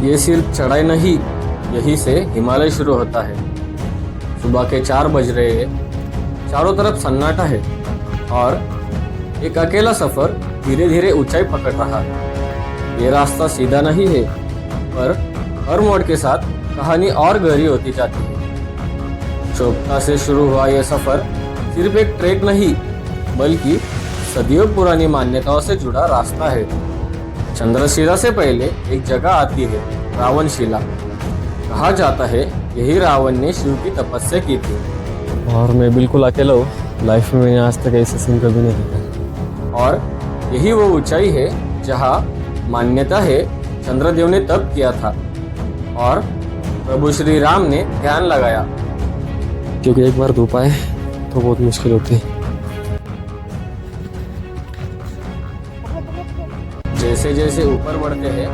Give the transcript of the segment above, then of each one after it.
ये सिर्फ चढ़ाई नहीं, यहीं से हिमालय शुरू होता है। सुबह के 4 बज रहे हैं, चारों तरफ सन्नाटा है और एक अकेला सफर धीरे धीरे ऊंचाई पकड़ रहा है। ये रास्ता सीधा नहीं है, पर हर मोड़ के साथ कहानी और गहरी होती जाती है। चोपता से शुरू हुआ यह सफर सिर्फ एक ट्रैक नहीं, बल्कि सदियों पुरानी मान्यताओं से जुड़ा रास्ता है। चंद्रशिला से पहले एक जगह आती है, रावणशिला। कहा जाता है यही रावण ने शिव की तपस्या की थी। और मैं बिल्कुल अकेला हूँ, लाइफ में मैंने आज तक ऐसे सीन कभी नहीं देखा। और यही वो ऊंचाई है जहाँ मान्यता है चंद्रदेव ने तप किया था और प्रभु श्री राम ने ध्यान लगाया। क्योंकि एक बार धूप आए तो बहुत मुश्किल होती है। जैसे जैसे ऊपर बढ़ते हैं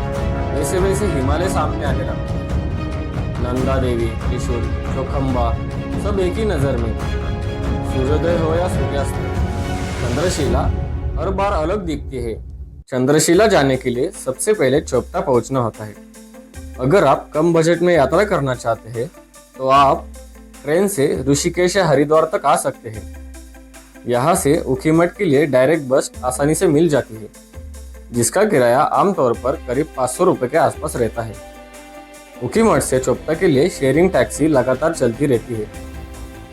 वैसे वैसे हिमालय सामने आने लगता है। नंदा देवी, त्रिशूल, चौखंबा सब एक ही नजर में। सूर्योदय हो या सूर्यास्त, चंद्रशिला हर बार अलग दिखती है। चंद्रशिला जाने के लिए सबसे पहले चोपता पहुंचना होता है। अगर आप कम बजट में यात्रा करना चाहते हैं तो आप ट्रेन से ऋषिकेश या हरिद्वार तक आ सकते हैं। यहाँ से ऊखीमठ के लिए डायरेक्ट बस आसानी से मिल जाती है, जिसका किराया आमतौर पर करीब 500 रुपये के आसपास रहता है। ऊखीमठ से चोपता के लिए शेयरिंग टैक्सी लगातार चलती रहती है।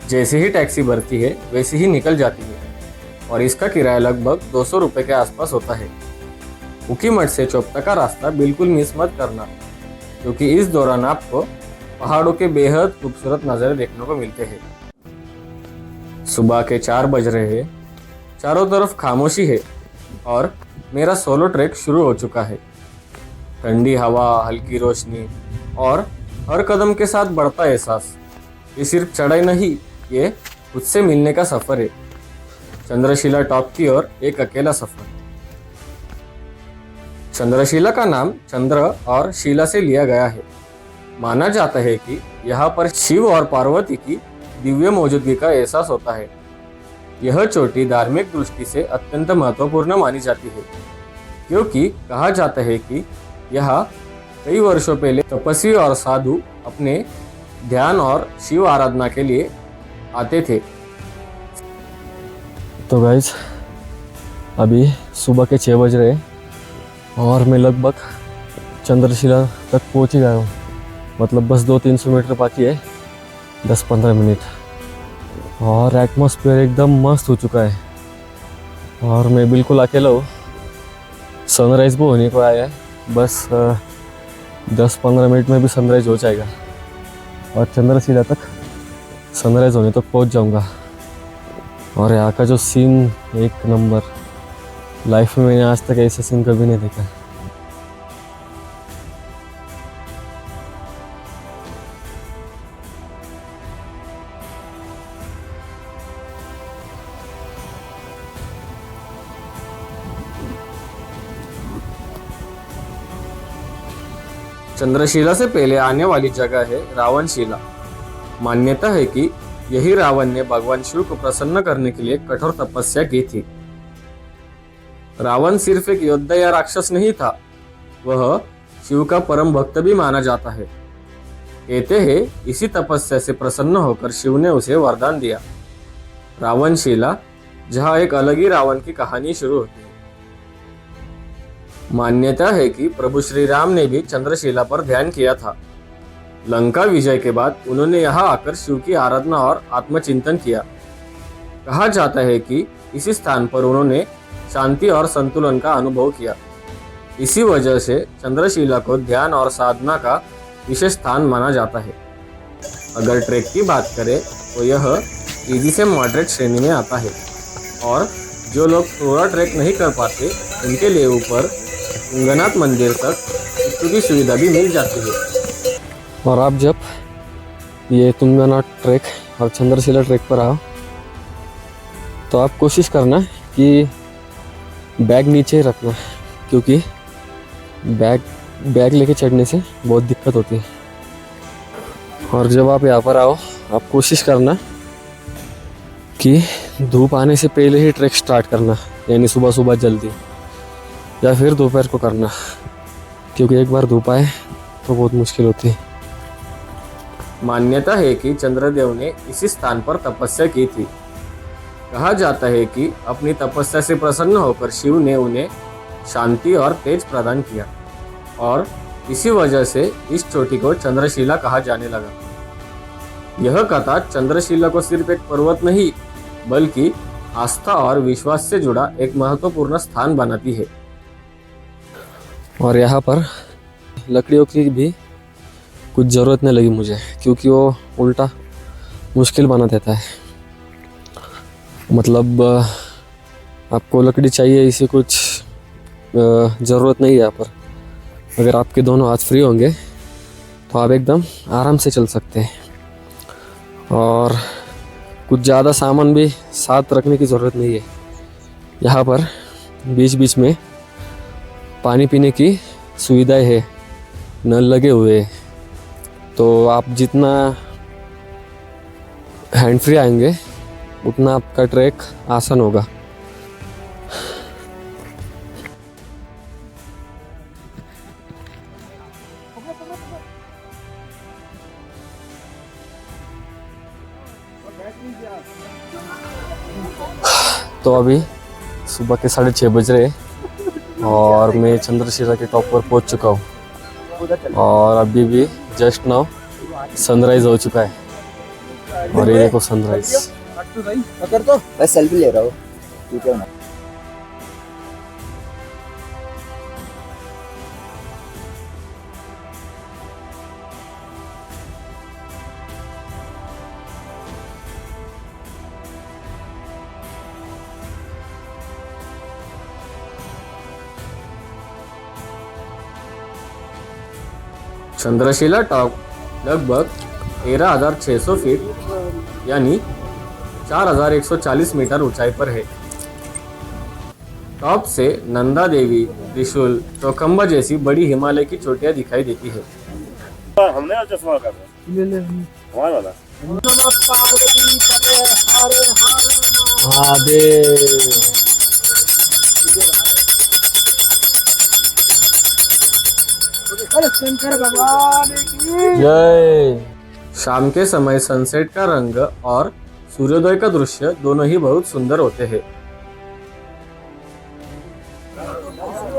जैसे ही टैक्सी भरती है वैसे ही निकल जाती है और इसका किराया लगभग 200 रुपये के आसपास होता है। ऊखीमठ से चोपता का रास्ता बिल्कुल मिस मत करना, क्योंकि इस दौरान आपको पहाड़ों के बेहद खूबसूरत नज़ारे देखने को मिलते हैं। सुबह के 4 बज रहे हैं, चारों तरफ खामोशी है और मेरा सोलो ट्रैक शुरू हो चुका है। ठंडी हवा, हल्की रोशनी और हर कदम के साथ बढ़ता एहसास। ये सिर्फ चढ़ाई नहीं, ये खुद से मिलने का सफर है। चंद्रशिला टॉप की ओर एक अकेला सफर। चंद्रशिला का नाम चंद्र और शिला से लिया गया है। माना जाता है कि यहाँ पर शिव और पार्वती की दिव्य मौजूदगी का एहसास होता है। यह चोटी धार्मिक दृष्टि से अत्यंत महत्वपूर्ण मानी जाती है, क्योंकि कहा जाता है कि यहाँ कई वर्षों पहले तपस्वी और साधु अपने ध्यान और शिव आराधना के लिए आते थे। तो गाइज अभी सुबह के 6 बज रहे और मैं लगभग चंद्रशिला तक पहुँच ही गया हूँ। मतलब बस 200-300 मीटर बाकी है, 10-15 मिनट। और एटमॉस्फेयर एकदम मस्त हो चुका है और मैं बिल्कुल अकेला हूँ। सनराइज़ भी होने को आया है, बस 10-15 मिनट में भी सनराइज़ हो जाएगा और चंद्रशिला तक सनराइज़ होने तक पहुँच जाऊँगा। और यहाँ का जो सीन एक नंबर, लाइफ में मैंने आज तक ऐसा सीन कभी नहीं देखा। चंद्रशिला से पहले आने वाली जगह है रावणशिला। मान्यता है कि यही रावण ने भगवान शिव को प्रसन्न करने के लिए कठोर तपस्या की थी। रावण सिर्फ एक योद्धा या राक्षस नहीं था, वह शिव का परम भक्त भी माना जाता है। कहते हैं इसी तपस्या से प्रसन्न होकर शिव ने उसे वरदान दिया। रावणशिला, जहाँ एक अलग ही रावण की कहानी शुरू होती है। मान्यता है कि प्रभु श्री राम ने भी चंद्रशिला पर ध्यान किया था। लंका विजय के बाद उन्होंने यहाँ आकर शिव की आराधना और आत्मचिंतन किया। कहा जाता है कि इसी स्थान पर उन्होंने शांति और संतुलन का अनुभव किया। इसी वजह से चंद्रशिला को ध्यान और साधना का विशेष स्थान माना जाता है। अगर ट्रैक की बात करें तो यह इजी से मॉडरेट श्रेणी में आता है और जो लोग थोड़ा ट्रैक नहीं कर पाते उनके लिए ऊपर तुंगनाथ मंदिर तक की सुविधा भी मिल जाती है। और आप जब ये तुंगनाथ ट्रैक और चंद्रशिला ट्रैक पर आओ तो आप कोशिश करना कि बैग नीचे ही रखना, क्योंकि बैग लेके चढ़ने से बहुत दिक्कत होती है। और जब आप यहाँ पर आओ आप कोशिश करना कि धूप आने से पहले ही ट्रैक स्टार्ट करना, यानी सुबह सुबह जल्दी, या फिर दोपहर को करना, क्योंकि एक बार धूप आए तो बहुत मुश्किल होती है। मान्यता है कि चंद्रदेव ने इसी स्थान पर तपस्या की थी। कहा जाता है कि अपनी तपस्या से प्रसन्न होकर शिव ने उन्हें शांति और तेज प्रदान किया और इसी वजह से इस चोटी को चंद्रशिला कहा जाने लगा। यह कथा चंद्रशिला को सिर्फ एक पर्वत नहीं बल्कि आस्था और विश्वास से जुड़ा एक महत्वपूर्ण स्थान बनाती है। और यहाँ पर लकड़ियों की भी कुछ ज़रूरत नहीं लगी मुझे, क्योंकि वो उल्टा मुश्किल बना देता है। मतलब आपको लकड़ी चाहिए, इसी कुछ ज़रूरत नहीं है यहाँ पर। अगर आपके दोनों हाथ फ्री होंगे तो आप एकदम आराम से चल सकते हैं। और कुछ ज़्यादा सामान भी साथ रखने की ज़रूरत नहीं है। यहाँ पर बीच बीच में पानी पीने की सुविधाएं है, नल लगे हुए हैं। तो आप जितना हैंड फ्री आएंगे उतना आपका ट्रैक आसान होगा। तो अभी सुबह के 6:30 बज रहे हैं और मैं चंद्रशिला के टॉप पर पहुंच चुका हूँ और अभी भी जस्ट नाउ सनराइज हो चुका है। और ये देखो सनराइज। बस सेल्फी ले रहा हूँ, ठीक है ना। चंद्रशिला टॉप लगभग 13,600 फीट यानी 4,140 मीटर ऊंचाई पर है। टॉप से नंदा देवी, त्रिशूल, चौखंबा जैसी बड़ी हिमालय की चोटियां दिखाई देती है। हमने आज चश्मा कर हमारा वाला जय। शाम के समय सनसेट का रंग और सूर्योदय का दृश्य दोनों ही बहुत सुंदर होते हैं।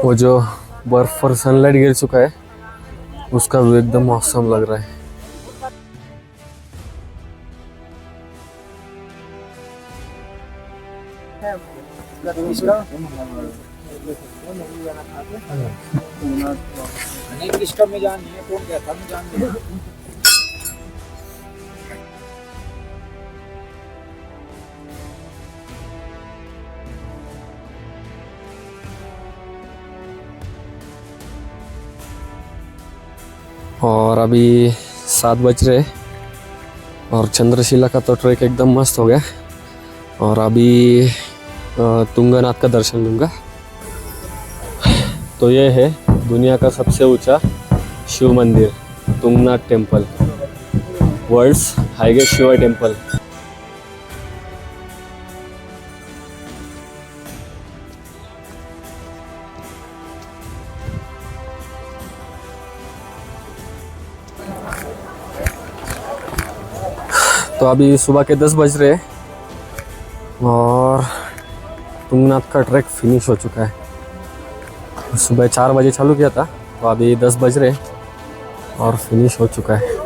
वो जो बर्फ पर सनलाइट गिर चुका है उसका व्यू एकदम मौसम लग रहा है। किसका में जान नहीं है, कौन कहता मैं जान नहीं। और अभी 7 बज रहे और चंद्रशिला का तो ट्रैक एकदम मस्त हो गया। और अभी तुंगनाथ का दर्शन लूँगा। तो ये है दुनिया का सबसे ऊंचा शिव मंदिर, Tungnath temple, world's highest Shiv temple. तो अभी सुबह के 10 बज रहे और तुंगनाथ का ट्रैक फिनिश हो चुका है। सुबह 4 बजे चालू किया था, तो अभी 10 बज रहे और फिनिश हो चुका है।